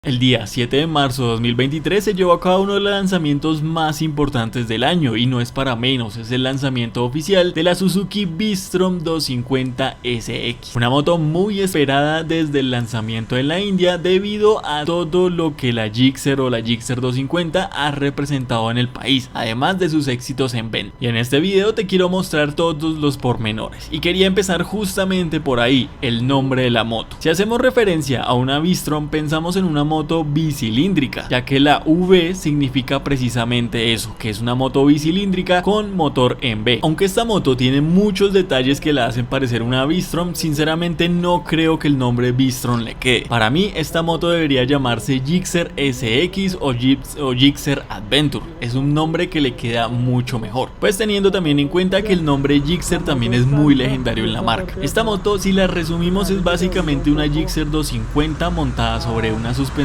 El día 7 de marzo de 2023 se llevó a cabo uno de los lanzamientos más importantes del año y no es para menos, es el lanzamiento oficial de la Suzuki V-Strom 250 SX, una moto muy esperada desde el lanzamiento en la India debido a todo lo que la Gixxer o la Gixxer 250 ha representado en el país, además de sus éxitos en venta. Y en este video te quiero mostrar todos los pormenores y quería empezar justamente por ahí, el nombre de la moto. Si hacemos referencia a una V-Strom pensamos en una moto bicilíndrica, ya que la V significa precisamente eso, que es una moto bicilíndrica con motor en V. Aunque esta moto tiene muchos detalles que la hacen parecer una V-Strom, sinceramente no creo que el nombre V-Strom le quede. Para mí esta moto debería llamarse Gixxer SX o Gixxer Adventure, es un nombre que le queda mucho mejor, pues teniendo también en cuenta que el nombre Gixxer también es muy legendario en la marca. Esta moto, si la resumimos, es básicamente una Gixxer 250 montada sobre una suspensiones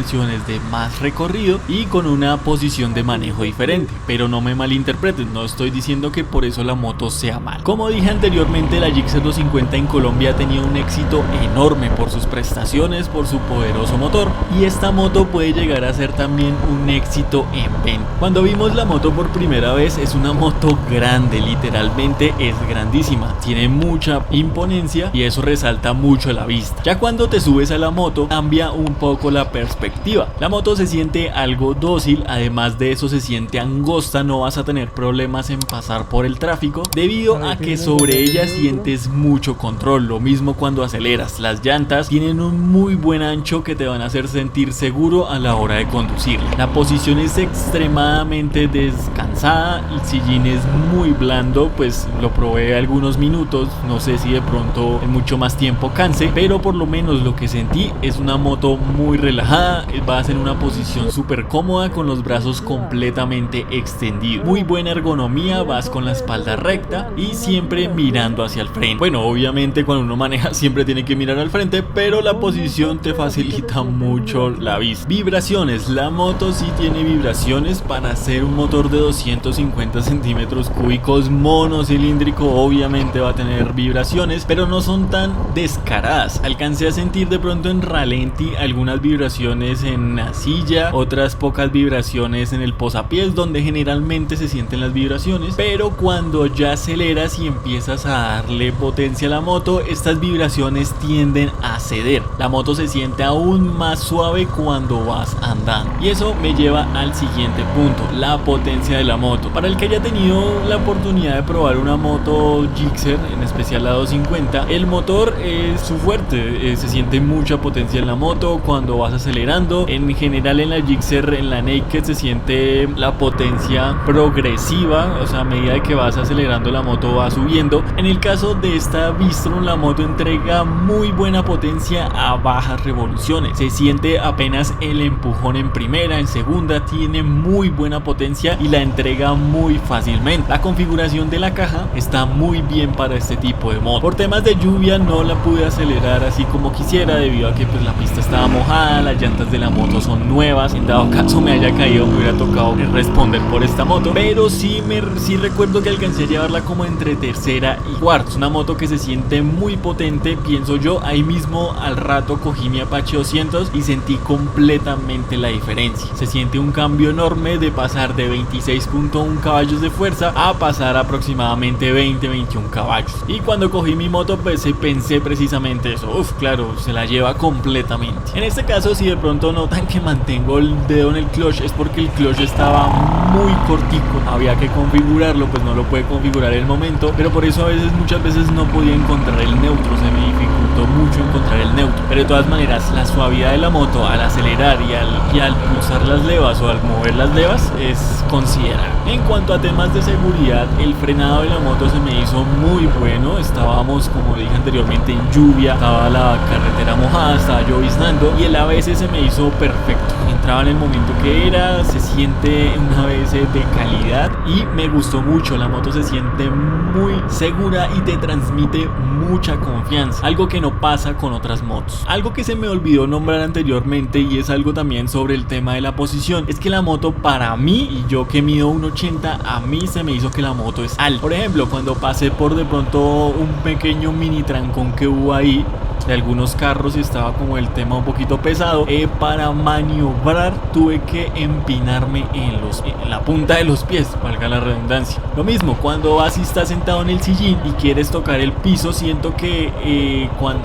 de más recorrido y con una posición de manejo diferente, pero no me malinterpreten, no estoy diciendo que por eso la moto sea mala. Como dije anteriormente, la Gixxer 250 en Colombia ha tenido un éxito enorme por sus prestaciones, por su poderoso motor, y esta moto puede llegar a ser también un éxito en venta. Cuando vimos la moto por primera vez, es una moto grande, literalmente es grandísima, tiene mucha imponencia y eso resalta mucho la vista. Ya cuando te subes a la moto cambia un poco la perspectiva. La moto se siente algo dócil, además de eso se siente angosta, no vas a tener problemas en pasar por el tráfico debido a que sobre ella sientes mucho control. Lo mismo cuando aceleras, las llantas tienen un muy buen ancho que te van a hacer sentir seguro a la hora de conducir. La posición es extremadamente descansada, el sillín es muy blando, pues lo probé algunos minutos, no sé si de pronto en mucho más tiempo canse, pero por lo menos lo que sentí es una moto muy relajada. Vas en una posición súper cómoda con los brazos completamente extendidos, muy buena ergonomía, vas con la espalda recta y siempre mirando hacia el frente. Bueno, obviamente cuando uno maneja siempre tiene que mirar al frente, pero la posición te facilita mucho la vista. Vibraciones, la moto sí tiene vibraciones para ser un motor de 250 centímetros cúbicos monocilíndrico, obviamente va a tener vibraciones, pero no son tan descaradas. Alcancé a sentir de pronto en ralenti algunas vibraciones en la silla, otras pocas vibraciones en el posapiés donde generalmente se sienten las vibraciones, pero cuando ya aceleras y empiezas a darle potencia a la moto, estas vibraciones tienden a ceder. La moto se siente aún más suave cuando vas andando y eso me lleva al siguiente punto, la potencia de la moto. Para el que haya tenido la oportunidad de probar una moto Gixxer, en especial la 250, el motor es su fuerte, se siente mucha potencia en la moto cuando vas acelerando. En general en la Gixxer, en la Naked, se siente la potencia progresiva, o sea, a medida que vas acelerando la moto va subiendo. En el caso de esta V-Strom, la moto entrega muy buena potencia a bajas revoluciones, se siente apenas el empujón en primera, en segunda tiene muy buena potencia y la entrega muy fácilmente. La configuración de la caja está muy bien para este tipo de moto. Por temas de lluvia no la pude acelerar así como quisiera debido a que pues la pista estaba mojada, las llantas de la moto son nuevas, en dado caso me haya caído me hubiera tocado responder por esta moto, pero sí recuerdo que alcancé a llevarla como entre tercera y cuarta. Es una moto que se siente muy potente, pienso yo. Ahí mismo al rato cogí mi Apache 200 y sentí completamente la diferencia. Se siente un cambio enorme de pasar de 26.1 caballos de fuerza a pasar aproximadamente 20-21 caballos. Y cuando cogí mi moto pues pensé precisamente eso, claro, se la lleva completamente. En este caso, si de pronto notan que mantengo el dedo en el clutch, es porque el clutch estaba muy cortico, había que configurarlo, pues no lo puede configurar en el momento, pero por eso muchas veces no podía encontrar el neutro, se me dificultó mucho encontrar el neutro, pero de todas maneras la suavidad de la moto al acelerar y al pulsar las levas o al mover las levas es considerable. En cuanto a temas de seguridad, el frenado de la moto se me hizo muy bueno, estábamos, como dije anteriormente, en lluvia, estaba la carretera mojada, estaba lloviznando y el ABS se me hizo perfecto, entraba en el momento que era, se siente un ABS de calidad y me gustó mucho. La moto se siente muy segura y te transmite mucha confianza, algo que no pasa con otras motos. Algo que se me olvidó nombrar anteriormente y es algo también sobre el tema de la posición, es que la moto, para mí, y yo que mido 1.80, a mí se me hizo que la moto es alta. Por ejemplo, cuando pasé por de pronto un pequeño mini trancón que hubo ahí, de algunos carros y estaba como el tema un poquito pesado. Para maniobrar tuve que empinarme en la punta de los pies, valga la redundancia. Lo mismo, cuando vas y estás sentado en el sillín y quieres tocar el piso, siento que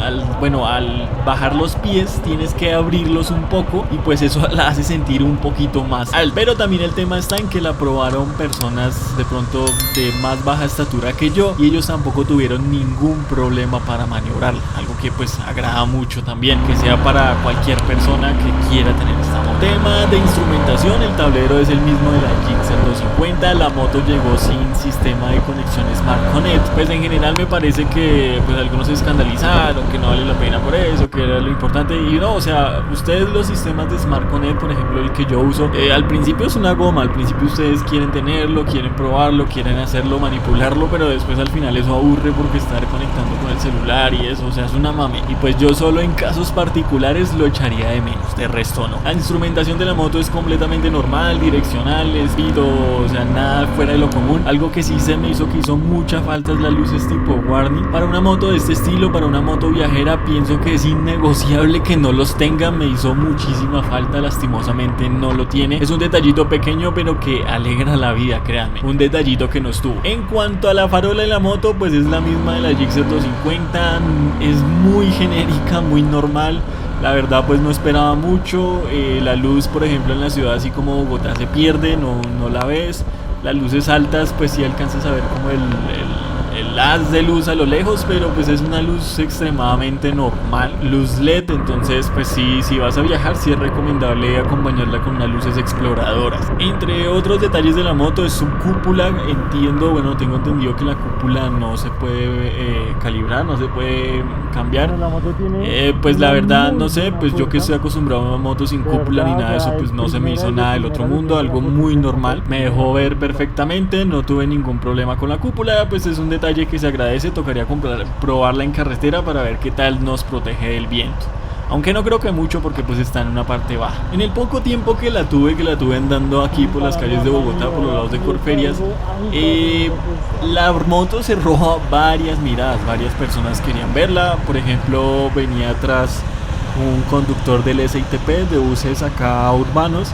al bajar los pies tienes que abrirlos un poco y pues eso la hace sentir un poquito más alto. Pero también el tema está en que la probaron personas de pronto de más baja estatura que yo y ellos tampoco tuvieron ningún problema para maniobrar, algo que pues agrada mucho también, que sea para cualquier persona que quiera tener esta moto. Tema de instrumentación, el tablero es el mismo de la Gixxer 250, la moto llegó sin sistema de conexión Smart Connect. Pues en general me parece que pues algunos se escandalizaron, que no vale la pena por eso, que era lo importante y no, o sea, ustedes los sistemas de Smart Connect, por ejemplo el que yo uso, al principio es una goma, al principio ustedes quieren tenerlo, quieren probarlo, quieren hacerlo, manipularlo, pero después al final eso aburre porque estar conectando con el celular y eso, o sea, es una mame. Y pues yo solo en casos particulares lo echaría de menos, de resto no. La instrumentación de la moto es completamente normal, direccional, es pido, o sea, nada fuera de lo común. Algo que sí se me hizo que hizo mucha falta es las luces tipo warning. Para una moto de este estilo, para una moto viajera, pienso que es innegociable que no los tenga. Me hizo muchísima falta, lastimosamente no lo tiene. Es un detallito pequeño pero que alegra la vida, créanme, un detallito que no estuvo. En cuanto a la farola de la moto, pues es la misma de la Gixxer 250, es muy genérica, muy normal. La verdad pues no esperaba mucho. La luz, por ejemplo, en la ciudad así como Bogotá se pierde, no la ves. Las luces altas pues sí alcanzas a ver como el haz de luz a lo lejos, pero pues es una luz extremadamente normal, luz LED. Entonces pues sí, si vas a viajar sí es recomendable acompañarla con unas luces exploradoras. Entre otros detalles de la moto es su cúpula. Tengo entendido que la cúpula no se puede calibrar, no se puede cambiar. Pues la verdad no sé, pues yo que estoy acostumbrado a motos sin cúpula ni nada de eso, pues no se me hizo nada del otro mundo, algo muy normal, me dejó ver perfectamente, no tuve ningún problema con la cúpula. Pues es un detalle que se agradece, tocaría probarla en carretera para ver qué tal nos protege del viento, aunque no creo que mucho porque pues está en una parte baja. En el poco tiempo que la tuve andando aquí por las calles de Bogotá, por los lados de Corferias, la moto se roba varias miradas, varias personas querían verla. Por ejemplo, venía atrás un conductor del SITP de buses acá urbanos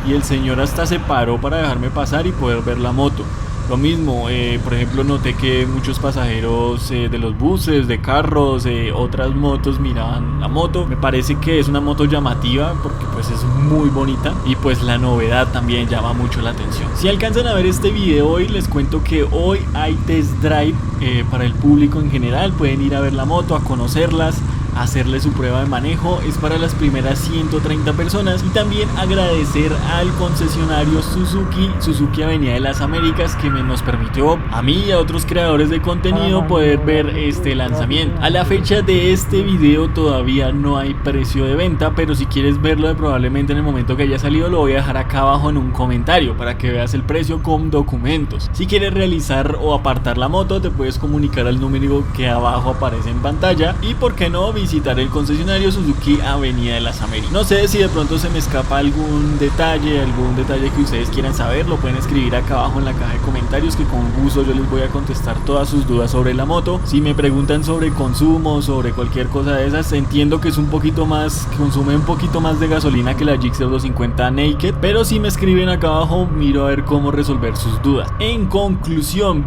y el señor hasta se paró para dejarme pasar y poder ver la moto. Lo mismo, por ejemplo, noté que muchos pasajeros de los buses, de carros, otras motos miraban la moto. Me parece que es una moto llamativa porque pues es muy bonita y pues la novedad también llama mucho la atención. Si alcanzan a ver este video hoy, les cuento que hoy hay test drive para el público en general. Pueden ir a ver la moto, a conocerlas, hacerle su prueba de manejo. Es para las primeras 130 personas. Y también agradecer al concesionario Suzuki Avenida de las Américas, que nos permitió a mí y a otros creadores de contenido poder ver este lanzamiento. A la fecha de este video todavía no hay precio de venta, pero si quieres verlo probablemente en el momento que haya salido, lo voy a dejar acá abajo en un comentario para que veas el precio con documentos. Si quieres realizar o apartar la moto, te puedes comunicar al número que abajo aparece en pantalla y por qué no visitar el concesionario Suzuki Avenida de las Américas. No sé si de pronto se me escapa algún detalle que ustedes quieran saber, lo pueden escribir acá abajo en la caja de comentarios, que con gusto yo les voy a contestar todas sus dudas sobre la moto. Si me preguntan sobre consumo, sobre cualquier cosa de esas, entiendo que es un poquito más, consume un poquito más de gasolina que la Gixxer 250 Naked, pero si me escriben acá abajo, miro a ver cómo resolver sus dudas. En conclusión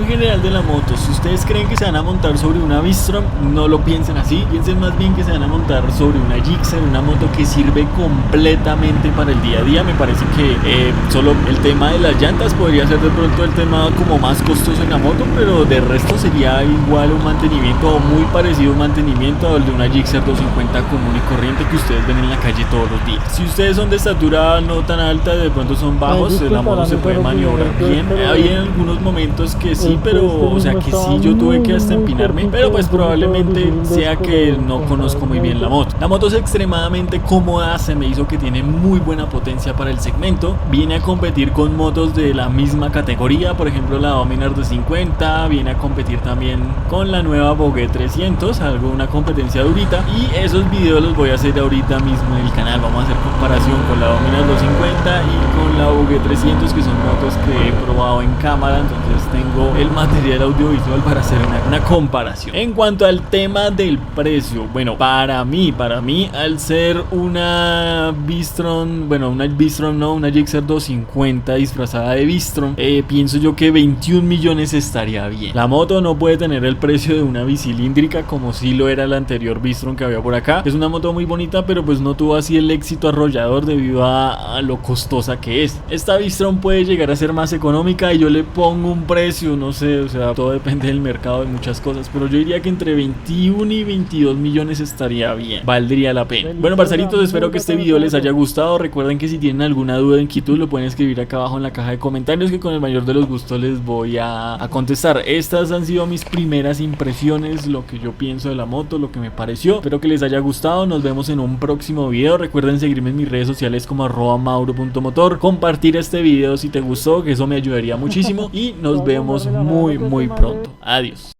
general de la moto, si ustedes creen que se van a montar sobre una Bistrom, no lo piensen así, piensen más bien que se van a montar sobre una Gixxer, una moto que sirve completamente para el día a día. Me parece que solo el tema de las llantas podría ser de pronto el tema como más costoso en la moto, pero de resto sería igual un mantenimiento o muy parecido a un mantenimiento al de una Gixxer 250 común y corriente que ustedes ven en la calle todos los días. Si ustedes son de estatura no tan alta, de pronto son bajos, la moto se puede maniobrar bien. Hay algunos momentos que sí, pero o sea que sí, yo tuve que hasta empinarme, pero pues probablemente sea que no conozco muy bien la moto. La moto es extremadamente cómoda, se me hizo que tiene muy buena potencia para el segmento, viene a competir con motos de la misma categoría, por ejemplo la Dominar 250, viene a competir también con la nueva Vogue 300, una competencia durita, y esos videos los voy a hacer ahorita mismo en el canal. Vamos a hacer comparación con la Dominar 250 y con la UG 300, que son motos que he probado en cámara, entonces tengo el material audiovisual para hacer una comparación. En cuanto al tema del precio, bueno, para mí al ser una Bistrom, bueno, una Bistrom no, una Gixxer 250 disfrazada de Bistrom, pienso yo que 21 millones estaría bien. La moto no puede tener el precio de una bicilíndrica como si lo era la anterior Bistrom que había por acá. Es una moto muy bonita, pero pues no tuvo así el éxito arrollador debido a lo costosa que es. Esta Bistrom puede llegar a ser más económica y yo le pongo un precio, no sé, o sea, todo depende del mercado, de muchas cosas, pero yo diría que entre 21 y 22 millones estaría bien, valdría la pena. Bueno, parceritos, espero que este video les haya gustado. Recuerden que si tienen alguna duda o inquietud lo pueden escribir acá abajo en la caja de comentarios, que con el mayor de los gustos les voy a contestar. Estas han sido mis primeras impresiones, lo que yo pienso de la moto, lo que me pareció. Espero que les haya gustado, nos vemos en un próximo video. Recuerden seguirme en mis redes sociales como @mauro.motor, compartir este video si te gustó, que eso me ayudaría muchísimo, y nos vemos muy pronto. Adiós.